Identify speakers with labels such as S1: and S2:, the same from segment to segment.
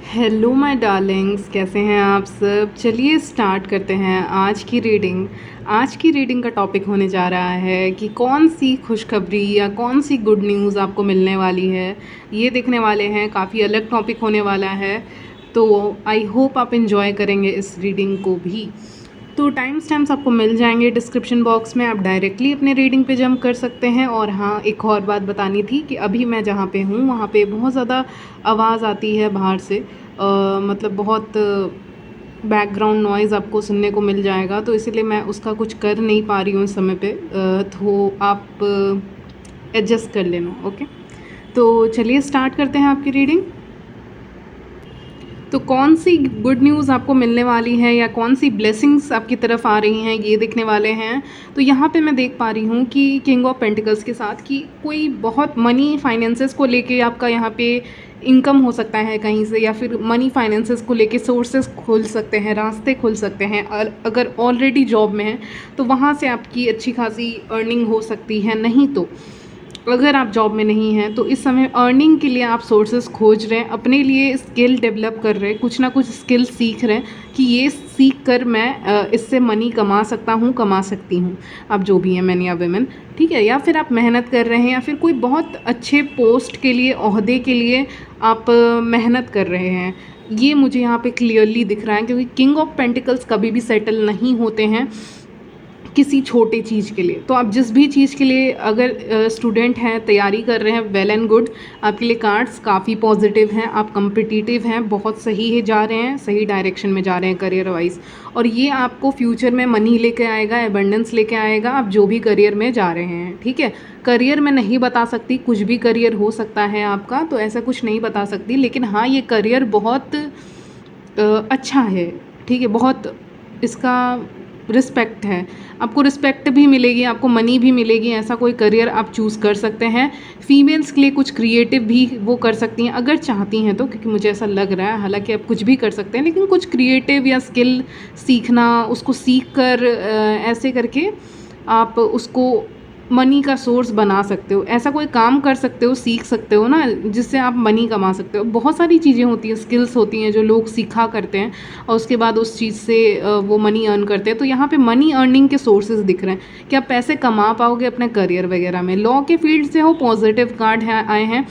S1: Hello my Darling's, कैसे हैं आप सब। चलिए स्टार्ट करते हैं आज की रीडिंग का टॉपिक होने जा रहा है कि कौन सी खुशखबरी या कौन सी गुड न्यूज़ आपको मिलने वाली है। ये देखने वाले हैं, काफ़ी अलग टॉपिक होने वाला है। तो आई होप आप इन्जॉय करेंगे इस रीडिंग को भी। तो टाइम स्टैम्प्स आपको मिल जाएंगे डिस्क्रिप्शन बॉक्स में, आप डायरेक्टली अपने रीडिंग पे जंप कर सकते हैं। और हाँ, एक और बात बतानी थी कि अभी मैं जहाँ पे हूँ वहाँ पे बहुत ज़्यादा आवाज़ आती है बाहर से। मतलब बहुत बैकग्राउंड नॉइज़ आपको सुनने को मिल जाएगा, तो इसीलिए मैं उसका कुछ कर नहीं पा रही हूँ इस समय पे। तो आप एडजस्ट कर लेना, ओके। तो चलिए स्टार्ट करते हैं आपकी रीडिंग। तो कौन सी गुड न्यूज़ आपको मिलने वाली है या कौन सी ब्लेसिंग्स आपकी तरफ आ रही हैं, ये देखने वाले हैं। तो यहाँ पे मैं देख पा रही हूँ कि किंग ऑफ पेंटिकल्स के साथ कि कोई बहुत मनी फाइनेंसेस को लेके आपका यहाँ पे इनकम हो सकता है कहीं से, या फिर मनी फाइनेंसेस को लेके सोर्सेस खुल सकते हैं, रास्ते खुल सकते हैं। और अगर ऑलरेडी जॉब में हैं तो वहाँ से आपकी अच्छी खासी अर्निंग हो सकती है। नहीं तो अगर आप जॉब में नहीं हैं तो इस समय अर्निंग के लिए आप सोर्सेज खोज रहे हैं, अपने लिए स्किल डेवलप कर रहे हैं, कुछ ना कुछ स्किल सीख रहे हैं कि ये सीख कर मैं इससे मनी कमा सकता हूँ, कमा सकती हूँ। आप जो भी हैं, मैन या वेमेन, ठीक है। या फिर आप मेहनत कर रहे हैं, या फिर कोई बहुत अच्छे पोस्ट के लिए, ओहदे के लिए आप मेहनत कर रहे हैं। ये मुझे यहाँ पे क्लियरली दिख रहा है, क्योंकि किंग ऑफ पेंटिकल्स कभी भी सेटल नहीं होते हैं किसी छोटे चीज़ के लिए। तो आप जिस भी चीज़ के लिए अगर स्टूडेंट हैं, तैयारी कर रहे हैं, वेल एंड गुड। आपके लिए कार्ड्स काफ़ी पॉजिटिव हैं, आप कम्पिटिटिव हैं, बहुत सही है, जा रहे हैं सही डायरेक्शन में, जा रहे हैं करियर वाइज। और ये आपको फ्यूचर में मनी लेके आएगा, एबंडेंस लेके आएगा, आप जो भी करियर में जा रहे हैं, ठीक है। करियर में नहीं बता सकती, कुछ भी करियर हो सकता है आपका, तो ऐसा कुछ नहीं बता सकती। लेकिन हाँ, ये करियर बहुत अच्छा है, ठीक है। बहुत इसका रिस्पेक्ट है, आपको रिस्पेक्ट भी मिलेगी, आपको मनी भी मिलेगी। ऐसा कोई करियर आप चूज़ कर सकते हैं। फीमेल्स के लिए कुछ क्रिएटिव भी वो कर सकती हैं अगर चाहती हैं तो, क्योंकि मुझे ऐसा लग रहा है। हालांकि आप कुछ भी कर सकते हैं, लेकिन कुछ क्रिएटिव या स्किल सीखना, उसको सीख कर ऐसे करके आप उसको मनी का सोर्स बना सकते हो। ऐसा कोई काम कर सकते हो, सीख सकते हो ना, जिससे आप मनी कमा सकते हो। बहुत सारी चीज़ें होती हैं, स्किल्स होती हैं जो लोग सीखा करते हैं और उसके बाद उस चीज़ से वो मनी अर्न करते हैं। तो यहाँ पे मनी अर्निंग के सोर्सेज दिख रहे हैं कि आप पैसे कमा पाओगे अपने करियर वगैरह में। लॉ के फील्ड से हो, पॉजिटिव कार्ड है आए हैं।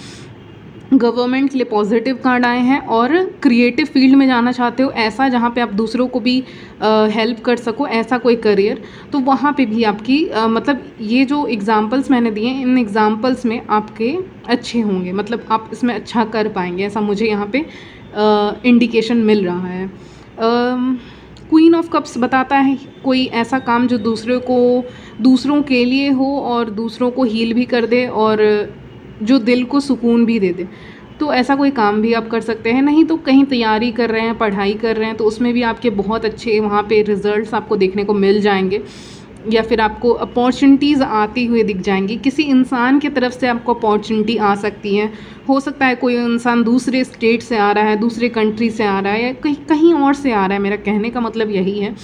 S1: गवर्नमेंट के लिए पॉजिटिव कार्ड आए हैं। और क्रिएटिव फील्ड में जाना चाहते हो, ऐसा जहाँ पे आप दूसरों को भी हेल्प कर सको, ऐसा कोई करियर, तो वहाँ पे भी आपकी मतलब ये जो एग्जांपल्स मैंने दिए, इन एग्जांपल्स में आपके अच्छे होंगे, मतलब आप इसमें अच्छा कर पाएंगे, ऐसा मुझे यहाँ पे इंडिकेशन मिल रहा है। क्वीन ऑफ कप्स बताता है कोई ऐसा काम जो दूसरों के लिए हो और दूसरों को हील भी कर दे और जो दिल को सुकून भी दे दे। तो ऐसा कोई काम भी आप कर सकते हैं। नहीं तो कहीं तैयारी कर रहे हैं, पढ़ाई कर रहे हैं, तो उसमें भी आपके बहुत अच्छे वहाँ पे रिजल्ट्स आपको देखने को मिल जाएंगे, या फिर आपको अपॉर्चुनिटीज़ आती हुई दिख जाएंगी। किसी इंसान की तरफ से आपको अपॉर्चुनिटी आ सकती है। हो सकता है कोई इंसान दूसरे स्टेट से आ रहा है, दूसरे कंट्री से आ रहा है, या कहीं कहीं और से आ रहा है। मेरा कहने का मतलब यही है,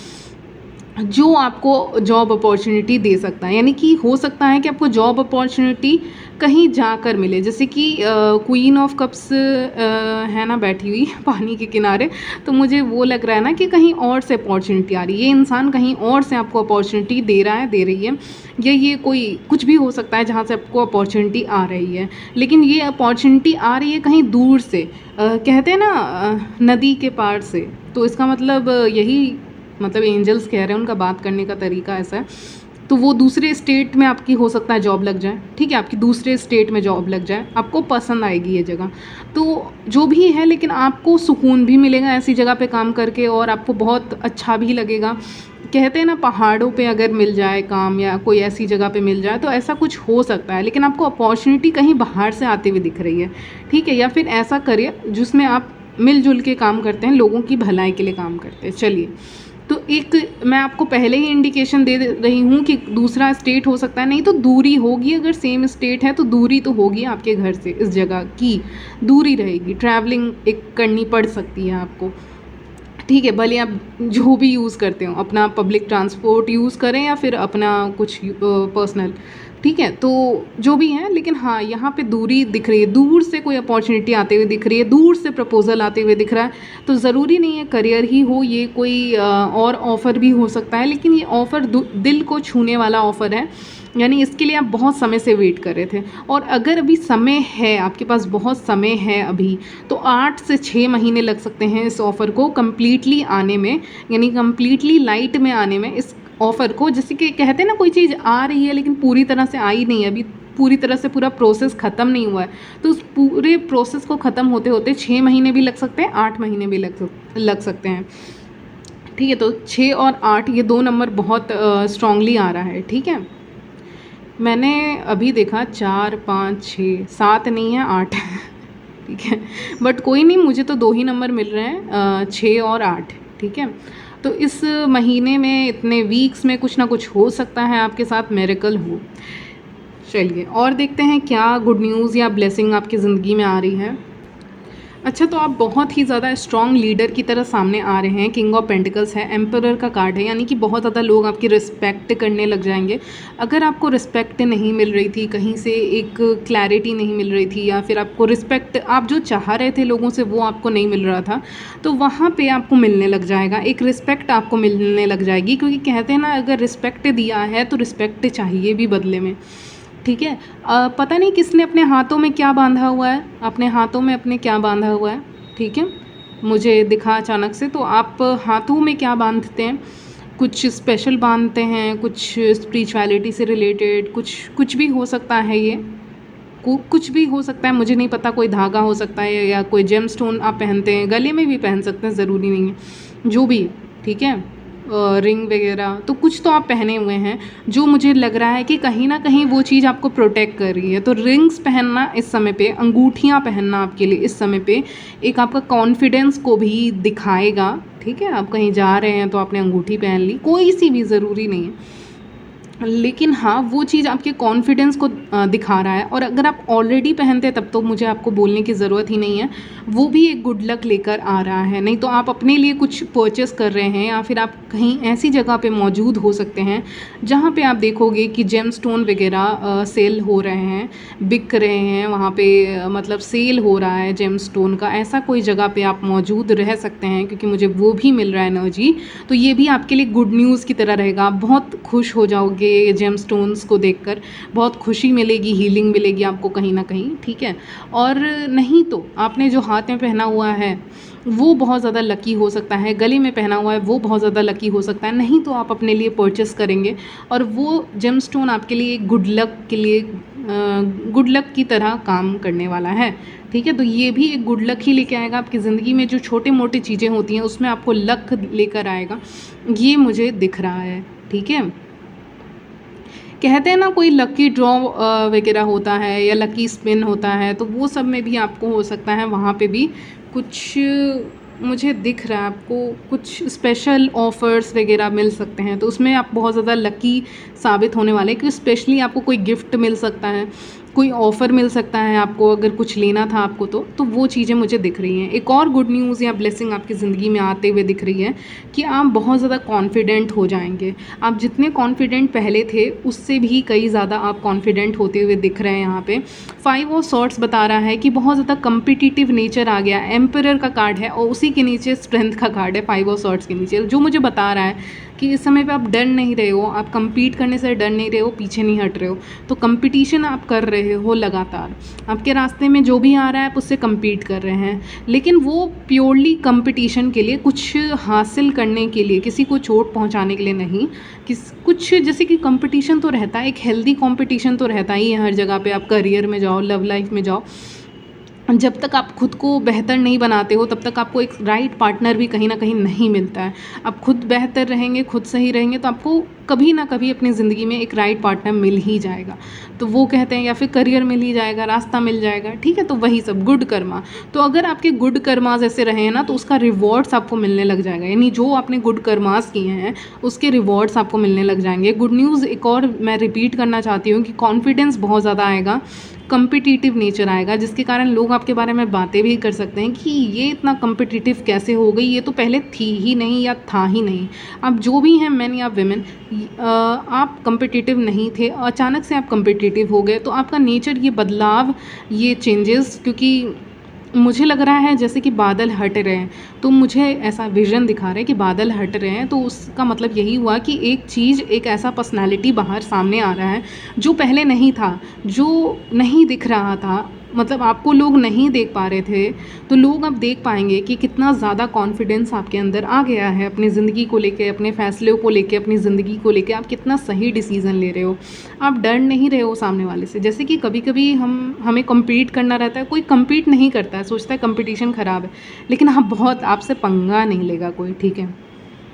S1: जो आपको जॉब अपॉर्चुनिटी दे सकता है। यानी कि हो सकता है कि आपको जॉब अपॉर्चुनिटी कहीं जाकर मिले, जैसे कि क्वीन ऑफ कप्स है ना बैठी हुई पानी के किनारे, तो मुझे वो लग रहा है ना कि कहीं और से अपॉर्चुनिटी आ रही है। ये इंसान कहीं और से आपको अपॉर्चुनिटी दे रहा है, दे रही है, या ये कोई कुछ भी हो सकता है जहाँ से आपको अपॉर्चुनिटी आ रही है। लेकिन ये अपॉर्चुनिटी आ रही है कहीं दूर से, कहते हैं ना नदी के पार से। तो इसका मतलब यही, मतलब एंजल्स कह रहे हैं, उनका बात करने का तरीका ऐसा है। तो वो दूसरे स्टेट में आपकी हो सकता है जॉब लग जाए, ठीक है। आपकी दूसरे स्टेट में जॉब लग जाए, आपको पसंद आएगी ये जगह, तो जो भी है। लेकिन आपको सुकून भी मिलेगा ऐसी जगह पे काम करके, और आपको बहुत अच्छा भी लगेगा। कहते हैं ना, पहाड़ों पे अगर मिल जाए काम, या कोई ऐसी जगह पे मिल जाए, तो ऐसा कुछ हो सकता है। लेकिन आपको अपॉर्चुनिटी कहीं बाहर से आते हुए दिख रही है, ठीक है। या फिर ऐसा करिए जिसमें आप मिलजुल के काम करते हैं, लोगों की भलाई के लिए काम करते हैं। चलिए, तो एक मैं आपको पहले ही इंडिकेशन दे रही हूँ कि दूसरा स्टेट हो सकता है। नहीं तो दूरी होगी, अगर सेम स्टेट है तो दूरी तो होगी आपके घर से, इस जगह की दूरी रहेगी, ट्रैवलिंग एक करनी पड़ सकती है आपको, ठीक है। भले आप जो भी यूज़ करते हो, अपना पब्लिक ट्रांसपोर्ट यूज़ करें या फिर अपना कुछ पर्सनल, ठीक है, तो जो भी है, लेकिन हाँ यहाँ पे दूरी दिख रही है, दूर से कोई अपॉर्चुनिटी आते हुए दिख रही है, दूर से प्रपोजल आते हुए दिख रहा है। तो ज़रूरी नहीं है करियर ही हो, ये कोई और ऑफ़र भी हो सकता है, लेकिन ये ऑफ़र दिल को छूने वाला ऑफ़र है, यानी इसके लिए आप बहुत समय से वेट कर रहे थे। और अगर अभी समय है, आपके पास बहुत समय है अभी, तो 8 से 6 महीने लग सकते हैं इस ऑफ़र को कम्प्लीटली आने में, यानी कम्प्लीटली लाइट में आने में इस ऑफ़र को। जैसे कि कहते हैं ना, कोई चीज़ आ रही है लेकिन पूरी तरह से आई नहीं है, अभी पूरी तरह से पूरा प्रोसेस ख़त्म नहीं हुआ है, तो उस पूरे प्रोसेस को ख़त्म होते होते 6 महीने भी लग सकते हैं, 8 महीने भी लग सकते हैं। ठीक है, तो 6 और 8 ये 2 नंबर बहुत स्ट्रांगली आ रहा है। ठीक है, मैंने अभी देखा 4 5 6 7 नहीं है, 8 है। ठीक है, बट कोई नहीं, मुझे तो 2 ही नंबर मिल रहे हैं, 6 और 8। ठीक है, तो इस महीने में, इतने वीक्स में कुछ ना कुछ हो सकता है आपके साथ, मिरेकल हो। चलिए और देखते हैं क्या गुड न्यूज़ या ब्लेसिंग आपकी ज़िंदगी में आ रही है। अच्छा, तो आप बहुत ही ज़्यादा स्ट्रॉन्ग लीडर की तरह सामने आ रहे हैं। किंग ऑफ पेंटिकल्स है, एम्परर का कार्ड है, यानी कि बहुत ज़्यादा लोग आपकी रिस्पेक्ट करने लग जाएंगे। अगर आपको रिस्पेक्ट नहीं मिल रही थी, कहीं से एक क्लैरिटी नहीं मिल रही थी, या फिर आपको रिस्पेक्ट आप जो चाह रहे थे लोगों से वो आपको नहीं मिल रहा था, तो वहाँ पे आपको मिलने लग जाएगा, एक रिस्पेक्ट आपको मिलने लग जाएगी। क्योंकि कहते हैं ना, अगर रिस्पेक्ट दिया है तो रिस्पेक्ट चाहिए भी बदले में। ठीक है, पता नहीं किसने अपने हाथों में क्या बांधा हुआ है, अपने हाथों में अपने क्या बांधा हुआ है। ठीक है, मुझे दिखा अचानक से। तो आप हाथों में क्या बांधते हैं? कुछ स्पेशल बांधते हैं, कुछ स्पिरिचुअलिटी से रिलेटेड, कुछ भी हो सकता है, ये कुछ भी हो सकता है, मुझे नहीं पता। कोई धागा हो सकता है, या कोई जेम स्टोन आप पहनते हैं, गले में भी पहन सकते हैं, ज़रूरी नहीं है, जो भी है। ठीक है, रिंग वगैरह, तो कुछ तो आप पहने हुए हैं, जो मुझे लग रहा है कि कहीं ना कहीं वो चीज़ आपको प्रोटेक्ट कर रही है। तो रिंग्स पहनना इस समय पे, अंगूठियाँ पहनना आपके लिए इस समय पे एक आपका कॉन्फिडेंस को भी दिखाएगा। ठीक है, आप कहीं जा रहे हैं तो आपने अंगूठी पहन ली, कोई सी भी, ज़रूरी नहीं है, लेकिन हाँ वो चीज़ आपके कॉन्फिडेंस को दिखा रहा है। और अगर आप ऑलरेडी पहनते हैं तब तो मुझे आपको बोलने की ज़रूरत ही नहीं है, वो भी एक गुड लक लेकर आ रहा है। नहीं तो आप अपने लिए कुछ परचेस कर रहे हैं, या फिर आप कहीं ऐसी जगह पे मौजूद हो सकते हैं जहाँ पे आप देखोगे कि जेम स्टोन वगैरह सेल हो रहे हैं, बिक रहे हैं, वहाँ पे मतलब सेल हो रहा है जेम स्टोन का। ऐसा कोई जगह पे आप मौजूद रह सकते हैं, क्योंकि मुझे वो भी मिल रहा है एनर्जी। तो ये भी आपके लिए गुड न्यूज़ की तरह रहेगा, आप बहुत खुश हो जाओगे ये जेम स्टोन्स को देखकर, बहुत खुशी मिलेगी, हीलिंग मिलेगी आपको कहीं ना कहीं। ठीक है, और नहीं तो आपने जो हाथ में पहना हुआ है वो बहुत ज़्यादा लकी हो सकता है, गले में पहना हुआ है वो बहुत ज़्यादा लकी हो सकता है। नहीं तो आप अपने लिए परचेस करेंगे, और वो जेम स्टोन आपके लिए गुड लक के लिए गुड लक की तरह काम करने वाला है। ठीक है, तो ये भी एक गुड लक ही लेके आएगा आपकी ज़िंदगी में। जो छोटे मोटे चीज़ें होती हैं उसमें आपको लक लेकर आएगा, ये मुझे दिख रहा है। ठीक है, कहते हैं ना, कोई लकी ड्रॉ वगैरह होता है या लकी स्पिन होता है, तो वो सब में भी आपको हो सकता है, वहाँ पे भी कुछ मुझे दिख रहा है, आपको कुछ स्पेशल ऑफ़र्स वगैरह मिल सकते हैं। तो उसमें आप बहुत ज़्यादा लकी साबित होने वाले हैं, क्योंकि स्पेशली आपको कोई गिफ्ट मिल सकता है, कोई ऑफ़र मिल सकता है आपको, अगर कुछ लेना था आपको तो वो चीज़ें मुझे दिख रही हैं। एक और गुड न्यूज़ या ब्लेसिंग आपकी ज़िंदगी में आते हुए दिख रही है कि आप बहुत ज़्यादा कॉन्फिडेंट हो जाएंगे। आप जितने कॉन्फिडेंट पहले थे उससे भी कई ज़्यादा आप कॉन्फिडेंट होते हुए दिख रहे हैं। यहाँ पे 5 ऑफ सॉर्ड्स बता रहा है कि बहुत ज़्यादा कम्पिटिटिव नेचर आ गया। एम्परर का कार्ड है और उसी के नीचे स्ट्रेंथ का कार्ड है, 5 ऑफ सॉर्ड्स के नीचे, जो मुझे बता रहा है कि इस समय पे आप डर नहीं रहे हो, आप compete करने से डर नहीं रहे हो, पीछे नहीं हट रहे हो। तो कंपटीशन आप कर रहे हो लगातार, आपके रास्ते में जो भी आ रहा है आप उससे compete कर रहे हैं, लेकिन वो प्योरली कंपटीशन के लिए, कुछ हासिल करने के लिए, किसी को चोट पहुंचाने के लिए नहीं। कुछ जैसे कि कंपटीशन तो रहता है, एक हेल्दी कंपटीशन तो रहता ही है हर जगह पे। आप करियर में जाओ, लव लाइफ में जाओ, जब तक आप खुद को बेहतर नहीं बनाते हो तब तक आपको एक राइट पार्टनर भी कहीं ना कहीं नहीं मिलता है। आप खुद बेहतर रहेंगे, खुद सही रहेंगे, तो आपको कभी ना कभी अपनी ज़िंदगी में एक राइट पार्टनर मिल ही जाएगा। तो वो कहते हैं, या फिर करियर मिल ही जाएगा, रास्ता मिल जाएगा। ठीक है, तो वही सब गुड कर्मा। तो अगर आपके गुड कर्मास ऐसे रहे हैं ना, तो उसका रिवॉर्ड्स आपको मिलने लग जाएगा, यानी जो आपने गुड कर्मास किए हैं उसके रिवॉर्ड्स आपको मिलने लग जाएंगे। गुड न्यूज़ एक और मैं रिपीट करना चाहती हूँ कि कॉन्फिडेंस बहुत ज़्यादा आएगा, कम्पिटिटिव नेचर आएगा, जिसके कारण लोग आपके बारे में बातें भी कर सकते हैं कि ये इतना कम्पिटिटिव कैसे हो गई, ये तो पहले थी ही नहीं या था ही नहीं। आप जो भी हैं, मैन या विमेन, आप कम्पिटिटिव नहीं थे, अचानक से आप कम्पिटिटिव हो गए, तो आपका नेचर, ये बदलाव, ये चेंजेस, क्योंकि मुझे लग रहा है जैसे कि बादल हट रहे हैं, तो मुझे ऐसा विज़न दिखा रहा है कि बादल हट रहे हैं, तो उसका मतलब यही हुआ कि एक चीज़, एक ऐसा पर्सनैलिटी बाहर सामने आ रहा है जो पहले नहीं था, जो नहीं दिख रहा था, मतलब आपको लोग नहीं देख पा रहे थे, तो लोग अब देख पाएंगे कि कितना ज़्यादा कॉन्फिडेंस आपके अंदर आ गया है अपनी ज़िंदगी को लेके, अपने फ़ैसलों को लेके, अपनी ज़िंदगी को लेके, आप कितना सही डिसीज़न ले रहे हो, आप डर नहीं रहे हो सामने वाले से। जैसे कि कभी कभी हमें कम्पीट करना रहता है, कोई कम्पीट नहीं करता है, सोचता है कंपटीशन ख़राब है, लेकिन आपसे पंगा नहीं लेगा कोई, ठीक है।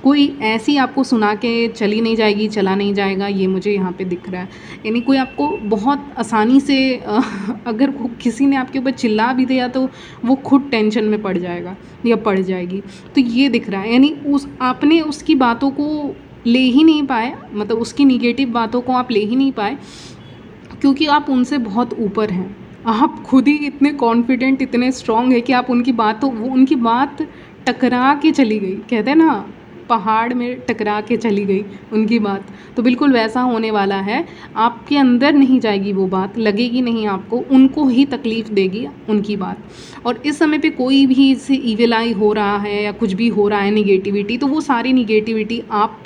S1: कोई ऐसी आपको सुना के चली नहीं जाएगी, चला नहीं जाएगा, ये मुझे यहाँ पे दिख रहा है। यानी कोई आपको बहुत आसानी से अगर किसी ने आपके ऊपर चिल्ला भी दिया तो वो खुद टेंशन में पड़ जाएगा या पड़ जाएगी, तो ये दिख रहा है। यानी आपने उसकी बातों को ले ही नहीं पाए, मतलब उसकी निगेटिव बातों को आप ले ही नहीं पाए, क्योंकि आप उनसे बहुत ऊपर हैं। आप खुद ही इतने कॉन्फिडेंट, इतने स्ट्रॉन्ग है कि आप उनकी बात टकरा के चली गई, कहते हैं ना, पहाड़ में टकरा के चली गई उनकी बात, तो बिल्कुल वैसा होने वाला है। आपके अंदर नहीं जाएगी वो बात, लगेगी नहीं आपको, उनको ही तकलीफ़ देगी उनकी बात। और इस समय पे कोई भी इससे ईविल आई हो रहा है या कुछ भी हो रहा है निगेटिविटी, तो वो सारी निगेटिविटी आप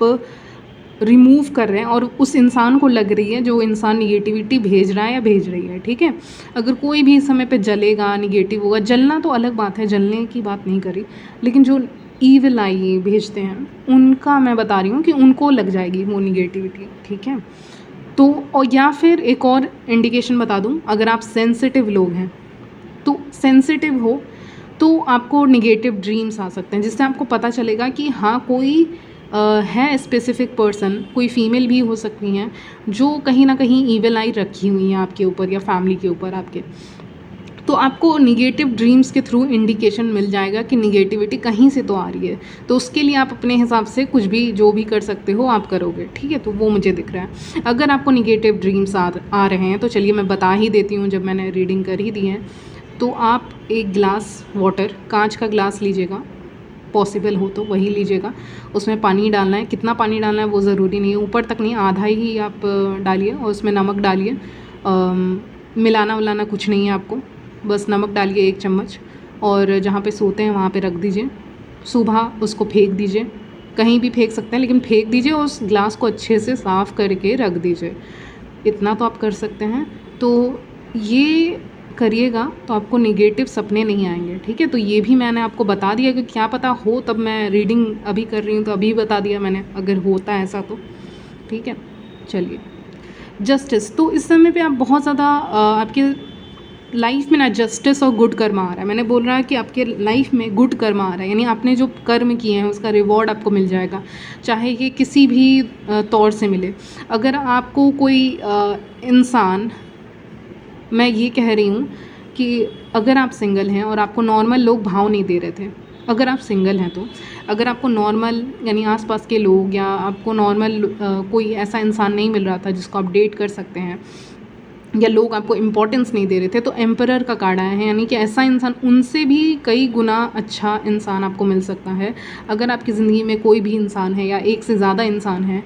S1: रिमूव कर रहे हैं और उस इंसान को लग रही है, जो इंसान निगेटिविटी भेज रहा है या भेज रही है, ठीक है। अगर कोई भी इस समय पे जलेगा, निगेटिव होगा, जलना तो अलग बात है, जलने की बात नहीं करी, लेकिन जो ईविल आई भेजते हैं, उनका मैं बता रही हूँ कि उनको लग जाएगी वो निगेटिविटी, ठीक है। तो और या फिर एक और इंडिकेशन बता दूँ, अगर आप सेंसिटिव लोग हैं, तो सेंसिटिव हो तो आपको निगेटिव ड्रीम्स आ सकते हैं, जिससे आपको पता चलेगा कि हाँ, कोई है स्पेसिफिक पर्सन, कोई फीमेल भी हो सकती हैं, जो कहीं ना कहीं ईविल आई रखी हुई हैं आपके ऊपर या फैमिली के ऊपर आपके। तो आपको निगेटिव ड्रीम्स के थ्रू इंडिकेशन मिल जाएगा कि निगेटिविटी कहीं से तो आ रही है, तो उसके लिए आप अपने हिसाब से कुछ भी जो भी कर सकते हो आप करोगे, ठीक है। तो वो मुझे दिख रहा है। अगर आपको निगेटिव ड्रीम्स आ रहे हैं, तो चलिए मैं बता ही देती हूँ, जब मैंने रीडिंग कर ही दी है। तो आप एक गिलास वाटर, कांच का गिलास लीजिएगा, पॉसिबल हो तो वही लीजिएगा, उसमें पानी डालना है। कितना पानी डालना है वो ज़रूरी नहीं है, ऊपर तक नहीं, आधा ही आप डालिए, और उसमें नमक डालिए। मिलाना विलाना कुछ नहीं है आपको, बस नमक डालिए 1 चम्मच, और जहाँ पे सोते हैं वहाँ पे रख दीजिए। सुबह उसको फेंक दीजिए, कहीं भी फेंक सकते हैं, लेकिन फेंक दीजिए और उस ग्लास को अच्छे से साफ़ करके रख दीजिए। इतना तो आप कर सकते हैं। तो ये करिएगा तो आपको नेगेटिव सपने नहीं आएंगे, ठीक है। तो ये भी मैंने आपको बता दिया कि क्या पता हो, तब मैं रीडिंग अभी कर रही हूँ तो अभी बता दिया मैंने, अगर होता है ऐसा तो, ठीक है। चलिए, जस्टिस, तो इस समय पे आप बहुत ज़्यादा आपके लाइफ में ना जस्टिस और गुड कर्म आ रहा है। मैंने बोल रहा है कि आपके लाइफ में गुड कर्म आ रहा है, यानी आपने जो कर्म किए हैं उसका रिवॉर्ड आपको मिल जाएगा, चाहे ये किसी भी तौर से मिले। अगर आपको कोई इंसान, मैं ये कह रही हूँ कि अगर आप सिंगल हैं और आपको नॉर्मल लोग भाव नहीं दे रहे थे, अगर आप सिंगल हैं तो अगर आपको नॉर्मल, यानी आसपास के लोग, या आपको नॉर्मल कोई ऐसा इंसान नहीं मिल रहा था जिसको आप डेट कर सकते हैं, या लोग आपको इम्पोर्टेंस नहीं दे रहे थे, तो एम्परर का कार्ड आया है, यानी कि ऐसा इंसान, उनसे भी कई गुना अच्छा इंसान आपको मिल सकता है। अगर आपकी ज़िंदगी में कोई भी इंसान है या एक से ज़्यादा इंसान है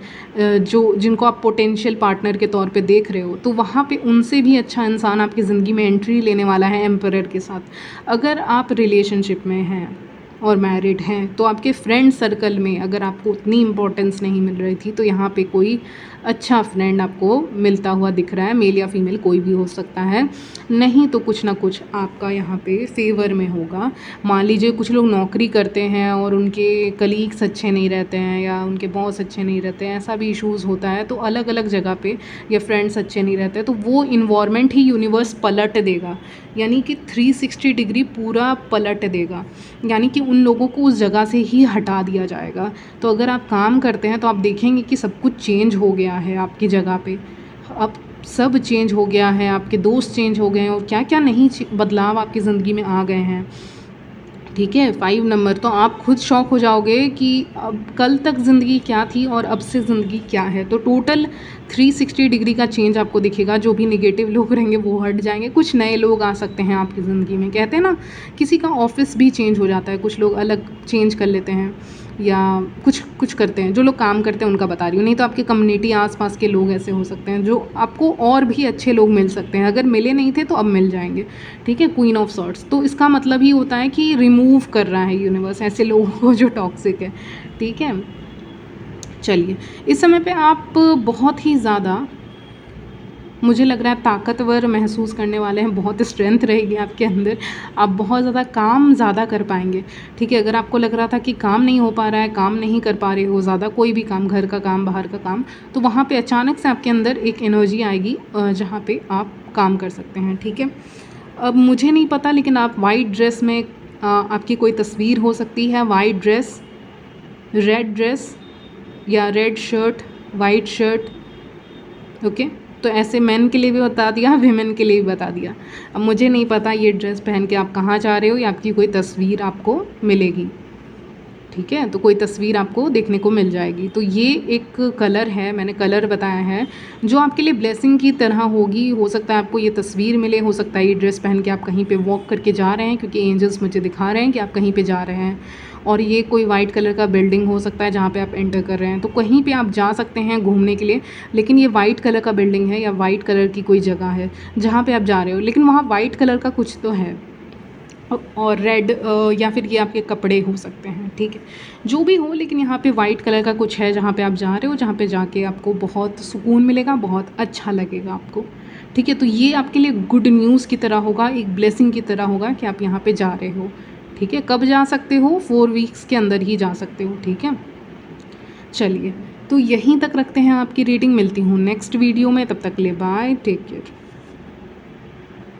S1: जिनको आप पोटेंशियल पार्टनर के तौर पे देख रहे हो, तो वहाँ पे उनसे भी अच्छा इंसान आपकी ज़िंदगी में एंट्री लेने वाला है एम्परर के साथ। अगर आप रिलेशनशिप में हैं और मैरिड हैं, तो आपके फ्रेंड सर्कल में अगर आपको उतनी इम्पोर्टेंस नहीं मिल रही थी, तो यहाँ पे कोई अच्छा फ्रेंड आपको मिलता हुआ दिख रहा है, मेल या फीमेल कोई भी हो सकता है। नहीं तो कुछ ना कुछ आपका यहाँ पे फेवर में होगा। मान लीजिए कुछ लोग नौकरी करते हैं और उनके कलीग्स अच्छे नहीं रहते हैं, या उनके बॉस अच्छे नहीं रहते हैं, ऐसा भी इशूज़ होता है, तो अलग अलग जगह पे, या फ्रेंड्स अच्छे नहीं रहते, तो वो इन्वायरमेंट ही यूनिवर्स पलट देगा, यानी कि 360 डिग्री पूरा पलट देगा, यानी कि उन लोगों को उस जगह से ही हटा दिया जाएगा। तो अगर आप काम करते हैं तो आप देखेंगे कि सब कुछ चेंज हो गया है आपकी जगह पे, अब सब चेंज हो गया है, आपके दोस्त चेंज हो गए हैं, और क्या क्या नहीं बदलाव आपकी ज़िंदगी में आ गए हैं, ठीक है। 5 नंबर, तो आप खुद शॉक हो जाओगे कि अब कल तक ज़िंदगी क्या थी और अब से ज़िंदगी क्या है। तो टोटल 360 डिग्री का चेंज आपको दिखेगा। जो भी नेगेटिव लोग रहेंगे वो हट जाएंगे, कुछ नए लोग आ सकते हैं आपकी ज़िंदगी में। कहते हैं ना, किसी का ऑफिस भी चेंज हो जाता है, कुछ लोग अलग चेंज कर लेते हैं या कुछ करते हैं। जो लोग काम करते हैं उनका बता रही हूँ, नहीं तो आपकी कम्युनिटी आसपास के लोग ऐसे हो सकते हैं जो आपको और भी अच्छे लोग मिल सकते हैं। अगर मिले नहीं थे तो अब मिल जाएंगे, ठीक है। क्वीन ऑफ सॉर्ट्स, तो इसका मतलब ही होता है कि रिमूव कर रहा है यूनिवर्स ऐसे लोगों को जो टॉक्सिक है, ठीक है। चलिए, इस समय पे आप बहुत ही ज़्यादा, मुझे लग रहा है, ताकतवर महसूस करने वाले हैं। बहुत स्ट्रेंथ रहेगी आपके अंदर, आप बहुत ज़्यादा काम ज़्यादा कर पाएंगे, ठीक है। अगर आपको लग रहा था कि काम नहीं हो पा रहा है, काम नहीं कर पा रहे हो ज़्यादा, कोई भी काम, घर का काम, बाहर का काम, तो वहाँ पे अचानक से आपके अंदर एक एनर्जी आएगी जहाँ पे आप काम कर सकते हैं, ठीक है। अब मुझे नहीं पता, लेकिन आप वाइट ड्रेस में, आपकी कोई तस्वीर हो सकती है, वाइट ड्रेस, रेड ड्रेस या red shirt, white shirt, okay. तो ऐसे मेन के लिए भी बता दिया, विमेन के लिए भी बता दिया। अब मुझे नहीं पता ये ड्रेस पहन के आप कहाँ जा रहे हो, या आपकी कोई तस्वीर आपको मिलेगी, ठीक है। तो कोई तस्वीर आपको देखने को मिल जाएगी। तो ये एक कलर है, मैंने कलर बताया है, जो आपके लिए ब्लेसिंग की तरह होगी। हो सकता है आपको ये तस्वीर मिले, हो सकता है ये ड्रेस पहन के आप कहीं पे वॉक करके जा रहे हैं, क्योंकि एंजल्स मुझे दिखा रहे हैं कि आप कहीं पे जा रहे हैं। और ये कोई वाइट कलर का बिल्डिंग हो सकता है जहाँ पे आप एंटर कर रहे हैं। तो कहीं पे आप जा सकते हैं घूमने के लिए, लेकिन ये वाइट कलर का बिल्डिंग है या वाइट कलर की कोई जगह है जहाँ पे आप जा रहे हो, लेकिन वहाँ वाइट कलर का कुछ तो है, और रेड या फिर ये आपके कपड़े हो सकते हैं, ठीक है। जो भी हो, लेकिन यहाँ पे वाइट कलर का कुछ है जहाँ पे आप जा रहे हो, जहाँ पे जाके आपको बहुत सुकून मिलेगा, बहुत अच्छा लगेगा आपको, ठीक है। तो ये आपके लिए गुड न्यूज़ की तरह होगा, एक ब्लेसिंग की तरह होगा कि आप यहाँ पे जा रहे हो, ठीक है। कब जा सकते हो? 4 वीक्स के अंदर ही जा सकते हो, ठीक है। चलिए, तो यहीं तक रखते हैं आपकी रीडिंग। मिलती हूँ नेक्स्ट वीडियो में, तब तक ले बाय, टेक केयर।